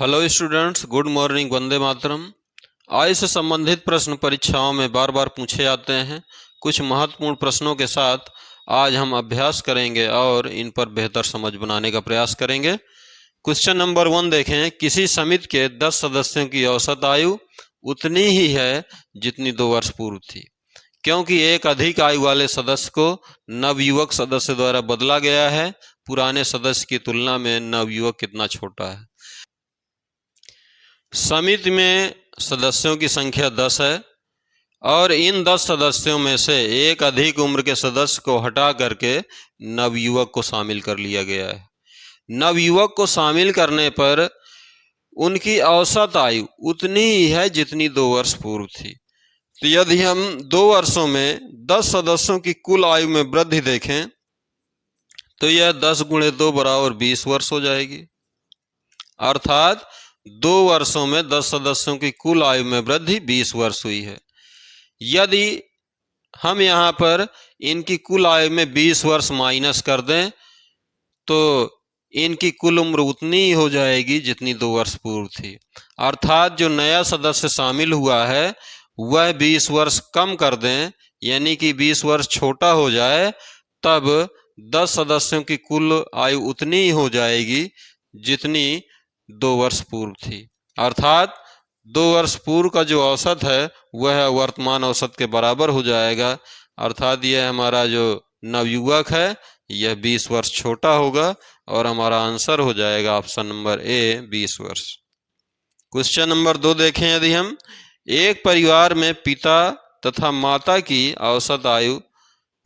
Hello students, good morning, Vande Mataram. आय से संबंधित प्रश्न परीक्षाओं में बार बार पूछे जाते हैं। कुछ महत्वपूर्ण प्रश्नों के साथ आज हम अभ्यास करेंगे और इन पर बेहतर समझ बनाने का प्रयास करेंगे। क्वेश्चन नंबर 1 देखें। किसी समिति के 10 सदस्यों की औसत आयु उतनी ही है जितनी 2 वर्ष पूर्व थी, क्योंकि एक अधिक आयु वाले सदस्य को नवयुवक सदस्य द्वारा बदला गया है। पुराने सदस्य की तुलना में नवयुवक कितना छोटा है। समिति में सदस्यों की संख्या 10 है और इन 10 सदस्यों में से एक अधिक उम्र के सदस्य को हटा करके नवयुवक को शामिल कर लिया गया है। नवयुवक को शामिल करने पर उनकी औसत आयु उतनी ही है जितनी 2 वर्ष पूर्व थी। तो यदि हम 2 वर्षों में 10 सदस्यों की कुल आयु में वृद्धि देखें तो यह 10 × 2 बराबर 20 वर्ष हो जाएगी। अर्थात 2 वर्षों में 10 सदस्यों की कुल आयु में वृद्धि 20 वर्ष हुई है। यदि हम यहाँ पर इनकी कुल आयु में 20 वर्ष माइनस कर दें तो इनकी कुल उम्र उतनी ही हो जाएगी जितनी 2 वर्ष पूर्व थी। अर्थात जो नया सदस्य शामिल हुआ है वह 20 वर्ष कम कर दें, यानी कि 20 वर्ष छोटा हो जाए, तब 10 सदस्यों की कुल आयु उतनी ही हो जाएगी जितनी 2 वर्ष पूर्व थी। अर्थात 2 वर्ष पूर्व का जो औसत है वह वर्तमान औसत के बराबर हो जाएगा। अर्थात यह हमारा जो नवयुवक है यह 20 वर्ष छोटा होगा और हमारा आंसर हो जाएगा ऑप्शन नंबर ए 20 वर्ष। क्वेश्चन नंबर 2 देखें। यदि हम एक परिवार में पिता तथा माता की औसत आयु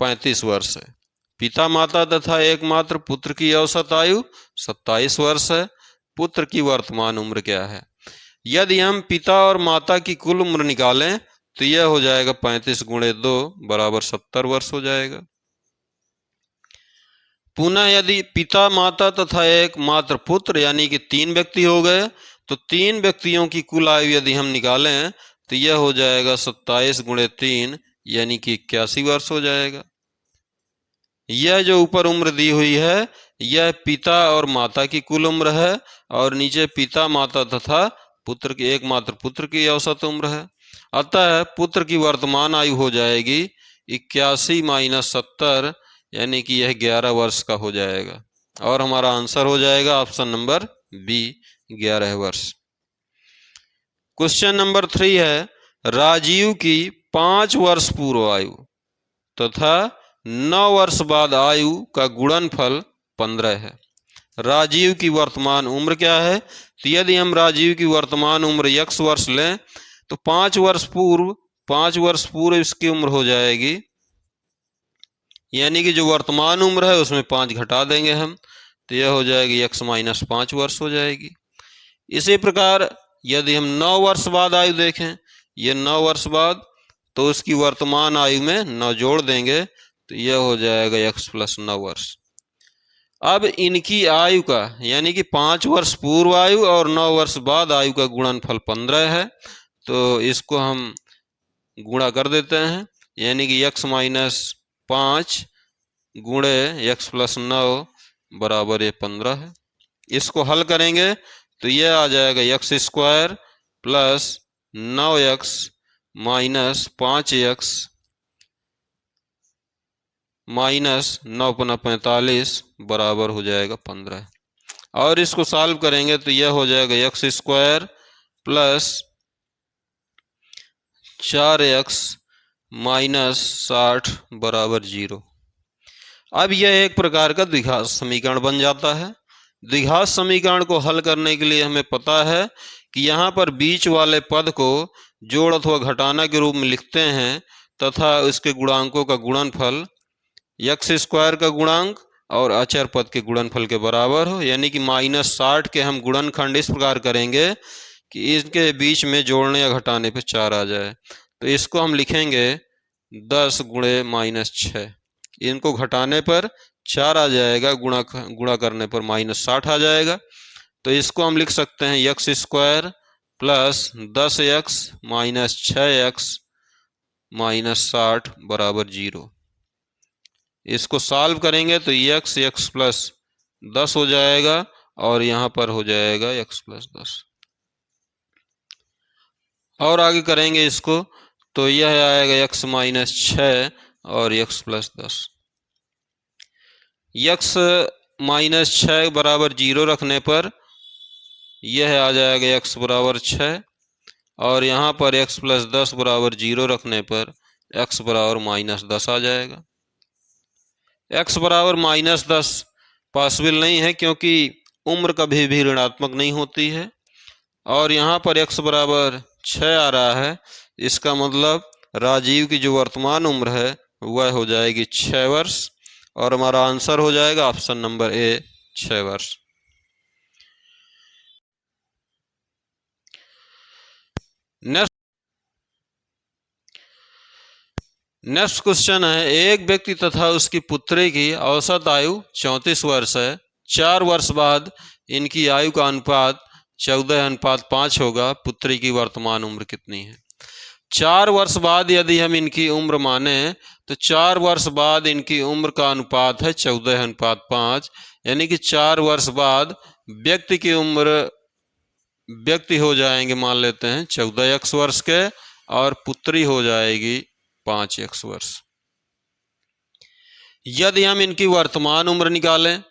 35 वर्ष है, पिता माता तथा एकमात्र पुत्र की औसत आयु 27 वर्ष है, पुत्र की वर्तमान उम्र क्या है? यदि हम पिता और माता की कुल उम्र निकालें तो यह हो जाएगा 35 × 2 बराबर 70 वर्ष हो जाएगा। पुनः यदि पिता माता तथा एकमात्र पुत्र यानी कि 3 व्यक्ति हो गए तो 3 व्यक्तियों की कुल आयु यदि हम निकालें तो यह हो जाएगा 27 × 3 यानी कि 81 वर्ष हो जाएगा। यह जो ऊपर उम्र दी हुई है यह पिता और माता की कुल उम्र है और नीचे पिता माता तथा पुत्र की एकमात्र पुत्र की औसत उम्र है। अतः पुत्र की वर्तमान आयु हो जाएगी 81 - 70 यानी कि यह 11 वर्ष का हो जाएगा और हमारा आंसर हो जाएगा ऑप्शन नंबर बी 11 वर्ष। क्वेश्चन नंबर 3 है। राजीव की 5 वर्ष पूर्व आयु तथा 9 वर्ष बाद आयु का गुणनफल 15 है। राजीव की वर्तमान उम्र क्या है? तो यदि हम राजीव की वर्तमान उम्र x वर्ष लें तो 5 वर्ष पूर्व इसकी उम्र हो जाएगी, यानी कि जो वर्तमान उम्र है उसमें 5 घटा देंगे हम तो यह हो जाएगी x - 5 वर्ष हो जाएगी। इसी प्रकार यदि हम 9 वर्ष बाद आयु देखें, ये 9 वर्ष बाद, तो उसकी वर्तमान आयु में 9 जोड़ देंगे तो यह हो जाएगा x + 9 वर्ष। अब इनकी आयु का यानी कि 5 वर्ष पूर्व आयु और 9 वर्ष बाद आयु का गुणनफल 15 है, तो इसको हम गुणा कर देते हैं, यानी कि x - 5 × x + 9 बराबर ये 15 है। इसको हल करेंगे तो यह आ जाएगा x² + 9x - 5x -9 × 45 बराबर हो जाएगा 15। और इसको सॉल्व करेंगे तो यह हो जाएगा x² + 4x - 60 बराबर 0। अब यह एक प्रकार का द्विघात समीकरण बन जाता है। द्विघात समीकरण को हल करने के लिए हमें पता है कि यहाँ पर बीच वाले पद को जोड़ अथवा घटाना के रूप में लिखते हैं तथा उसके गुणांकों का गुणनफल x² का गुणांक और अचर पद के गुणनफल के बराबर हो, यानी कि -60 के हम गुणनखंड इस प्रकार करेंगे कि इसके बीच में जोड़ने या घटाने पे 4 आ जाए। तो इसको हम लिखेंगे 10 × -6, इनको घटाने पर 4 आ जाएगा, गुणा करने पर -60 आ जाएगा। तो इसको हम लिख सकते हैं x² + 10x - 6x - 60 बराबर 0। इसको सॉल्व करेंगे तो x + 10 हो जाएगा और यहाँ पर हो जाएगा x प्लस 10। और आगे करेंगे इसको तो यह आएगा x माइनस 6 और x प्लस 10। x माइनस 6 बराबर 0 रखने पर यह आ जाएगा x बराबर 6 और यहाँ पर x प्लस 10 बराबर 0 रखने पर x बराबर माइनस 10 आ जाएगा। x बराबर माइनस 10 पॉसिबल नहीं है क्योंकि उम्र कभी भी ऋणात्मक नहीं होती है। और यहाँ पर x बराबर 6 आ रहा है, इसका मतलब राजीव की जो वर्तमान उम्र है वह हो जाएगी 6 वर्ष और हमारा आंसर हो जाएगा ऑप्शन नंबर ए 6 वर्ष। नेक्स्ट क्वेश्चन है, एक व्यक्ति तथा उसकी पुत्री की औसत आयु 34 वर्ष है। 4 वर्ष बाद इनकी आयु का अनुपात 14:5 होगा। पुत्री की वर्तमान उम्र कितनी है? 4 वर्ष बाद यदि हम इनकी उम्र माने तो 4 वर्ष बाद इनकी उम्र का अनुपात है 14:5, यानी कि 4 वर्ष बाद व्यक्ति की उम्र व्यक्ति हो जाएंगे मान लेते हैं 14x वर्ष के और पुत्री हो जाएगी 5x वर्ष। यदि हम इनकी वर्तमान उम्र निकालें,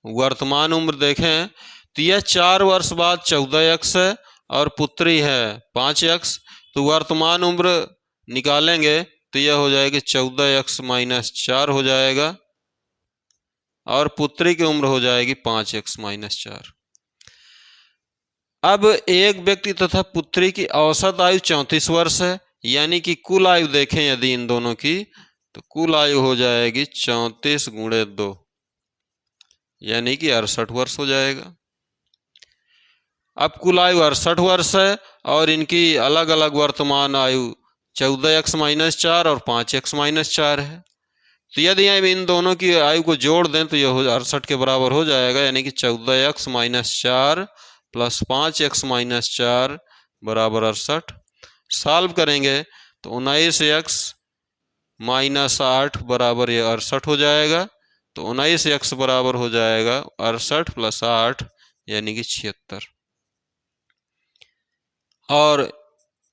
वर्तमान उम्र देखें तो यह 4 वर्ष बाद 14x है और पुत्री है 5x, तो वर्तमान उम्र निकालेंगे तो यह हो जाएगी 14x माइनस 4 हो जाएगा और पुत्री की उम्र हो जाएगी 5x माइनस 4। अब एक व्यक्ति तथा पुत्री की औसत आयु 34 वर्ष है, यानी कि कुल आयु देखें यदि इन दोनों की तो कुल आयु हो जाएगी 34 गुणे 2, यानी कि 68 वर्ष हो जाएगा। अब कुल आयु 68 वर्ष है और इनकी अलग अलग वर्तमान आयु 14x माइनस 4 और 5x माइनस 4 है। तो यदि हम इन दोनों की आयु को जोड़ दें तो यह 68 के बराबर हो जाएगा, यानी कि 14x minus 4 plus 5x minus 4 बराबर 68। सॉल्व करेंगे तो 19x माइनस 8 बराबर ये 68 हो जाएगा। तो 19x बराबर हो जाएगा 68 प्लस 8 यानी कि 76 और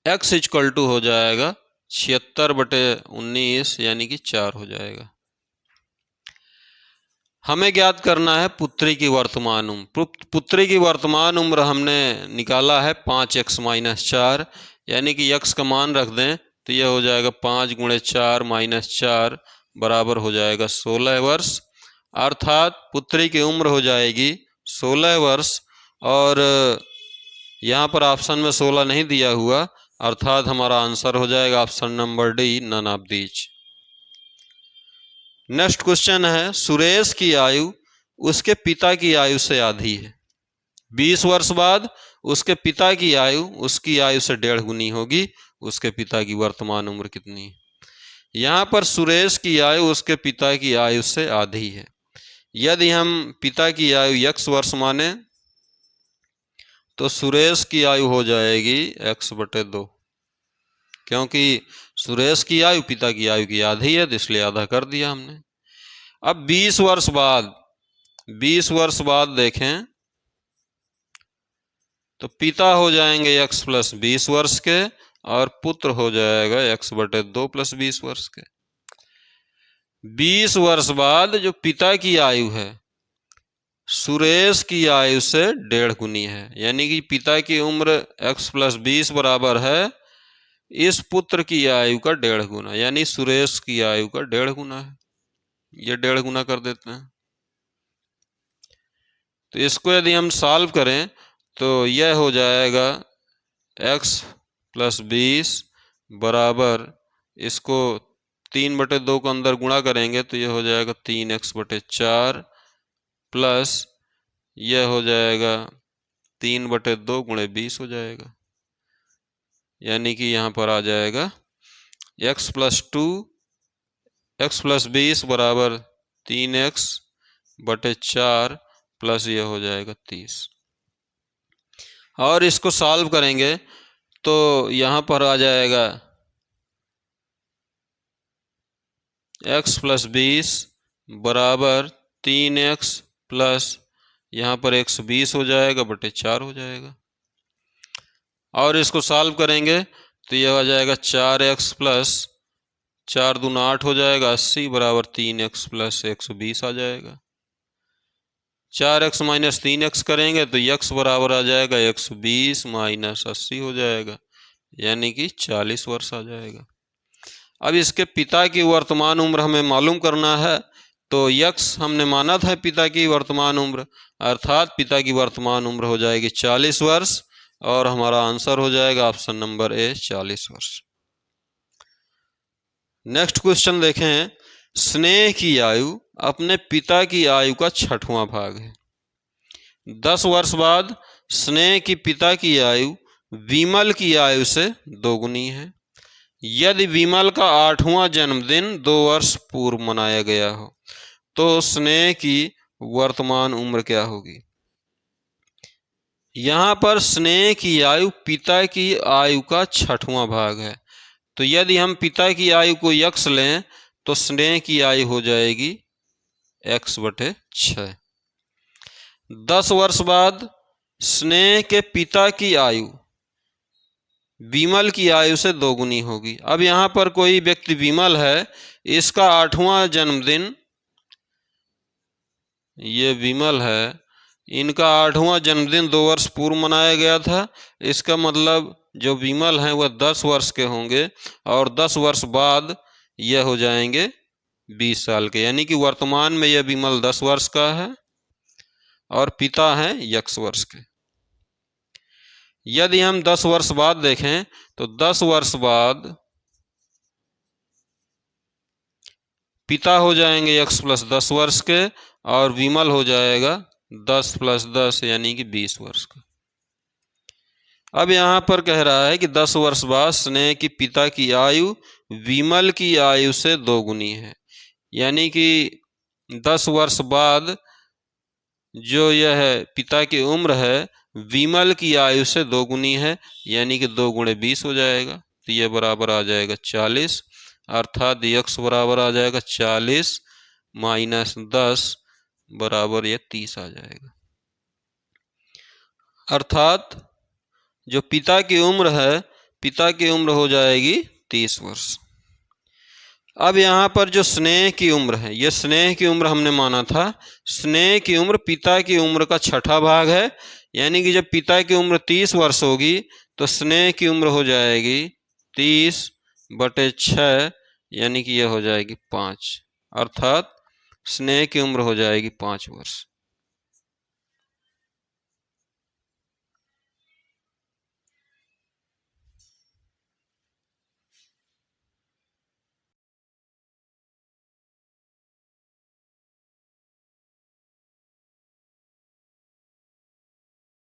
x इक्वल टू हो जाएगा 76/19 यानी कि 4 हो जाएगा। हमें ज्ञात करना है पुत्री की वर्तमान उम्र। पुत्री की वर्तमान उम्र हमने निकाला है 5x माइनस 4, यानी कि x का मान रख दें तो यह हो जाएगा 5 गुणे 4 माइनस 4 बराबर हो जाएगा 16 वर्ष, अर्थात पुत्री की उम्र हो जाएगी 16 वर्ष। और यहाँ पर ऑप्शन में 16 नहीं दिया हुआ, अर्थात हमारा आंसर हो जाएगा option number D, none of these. Next question है, सुरेश की आयु उसके पिता की आयु से आधी है। 20 वर्ष बाद उसके पिता की आयु उसकी आयु से 1.5 गुनी होगी। उसके पिता की वर्तमान उम्र कितनी है? यहाँ पर सुरेश की आयु उसके पिता की आयु से आधी है। यदि हम पिता की आयु x वर्ष माने तो सुरेश की आयु हो जाएगी x/2, क्योंकि सुरेश की आयु पिता की आयु की आधी है तो इसलिए आधा कर दिया हमने। अब 20 वर्ष बाद देखें तो पिता हो जाएंगे x प्लस 20 वर्ष के और पुत्र हो जाएगा x/2 प्लस 20 वर्ष के। 20 वर्ष बाद जो पिता की आयु है सुरेश की आयु से 1.5 गुनी है, यानी कि पिता की उम्र x प्लस 20 बराबर है इस पुत्र की आयु का 1.5 गुना, यानी सुरेश की आयु का 1.5 गुना है। ये 1.5 गुना कर देते हैं। तो इसको यदि हम सॉल्व करें तो यह हो जाएगा x प्लस 20 बराबर, इसको 3/2 को अंदर गुणा करेंगे तो यह हो जाएगा 3x/4 प्लस यह हो जाएगा 3/2 गुणे 20 हो जाएगा, यानी कि यहाँ पर आ जाएगा x प्लस 20 बराबर 3x/4 प्लस यह हो जाएगा 30। और इसको सॉल्व करेंगे तो यहाँ पर आ जाएगा x प्लस 20 बराबर 3x प्लस यहाँ पर 120 हो जाएगा बटे 4 हो जाएगा। और इसको सॉल्व करेंगे तो यह आ जाएगा 4x प्लस 4 दूना 8 हो जाएगा 80 बराबर 3x प्लस 120 आ जाएगा। 4x माइनस 3x करेंगे तो x बराबर आ जाएगा 120 माइनस 80 हो जाएगा, यानी कि 40 वर्ष आ जाएगा। अब इसके पिता की वर्तमान उम्र हमें मालूम करना है, तो x हमने माना था पिता की वर्तमान उम्र, अर्थात पिता की वर्तमान उम्र हो जाएगी 40 वर्ष और हमारा आंसर हो जाएगा ऑप्शन नंबर ए 40 वर्ष। नेक्स्ट क्वेश्चन देखें। स्नेह की आयु अपने पिता की आयु का 6वां भाग है। 10 वर्ष बाद स्नेह की पिता की आयु विमल की आयु से दोगुनी है। यदि विमल का 8वां जन्मदिन 2 वर्ष पूर्व मनाया गया हो तो स्नेह की वर्तमान उम्र क्या होगी। यहाँ पर स्नेह की आयु पिता की आयु का 6वां भाग है, तो यदि हम पिता की आयु को x लें तो स्नेह की आयु हो जाएगी x बटे 6। 10 वर्ष बाद स्नेह के पिता की आयु विमल की आयु से दोगुनी होगी। अब यहाँ पर कोई व्यक्ति विमल है, इसका 8वां जन्मदिन, ये विमल है, इनका 8वां जन्मदिन 2 वर्ष पूर्व मनाया गया था। इसका मतलब जो विमल हैं वह 10 वर्ष के होंगे और 10 वर्ष बाद यह हो जाएंगे 20 साल के, यानी कि वर्तमान में यह विमल 10 वर्ष का है और पिता हैं x वर्ष के। यदि हम 10 वर्ष बाद देखें तो 10 वर्ष बाद पिता हो जाएंगे x प्लस 10 वर्ष के और विमल हो जाएगा 10 प्लस 10 यानी कि 20 वर्ष का। अब यहाँ पर कह रहा है कि 10 वर्ष बाद स्नेह की पिता की आयु विमल की आयु से दोगुनी है, यानी कि 10 वर्ष बाद जो यह पिता की उम्र है विमल की आयु से दोगुनी है, यानी कि 2 गुणे 20 हो जाएगा, तो यह बराबर आ जाएगा 40, अर्थात x बराबर आ जाएगा 40 माइनस 10 बराबर यह 30 आ जाएगा। अर्थात जो पिता की उम्र है, पिता की उम्र हो जाएगी 30 वर्ष। अब यहाँ पर जो स्नेह की उम्र है, यह स्नेह की उम्र हमने माना था, स्नेह की उम्र पिता की उम्र का 6ठा भाग है, यानी कि जब पिता की उम्र 30 वर्ष होगी तो स्नेह की उम्र हो जाएगी 30 बटे 6, यानी कि यह हो जाएगी 5, अर्थात स्नेह की उम्र हो जाएगी 5 वर्ष।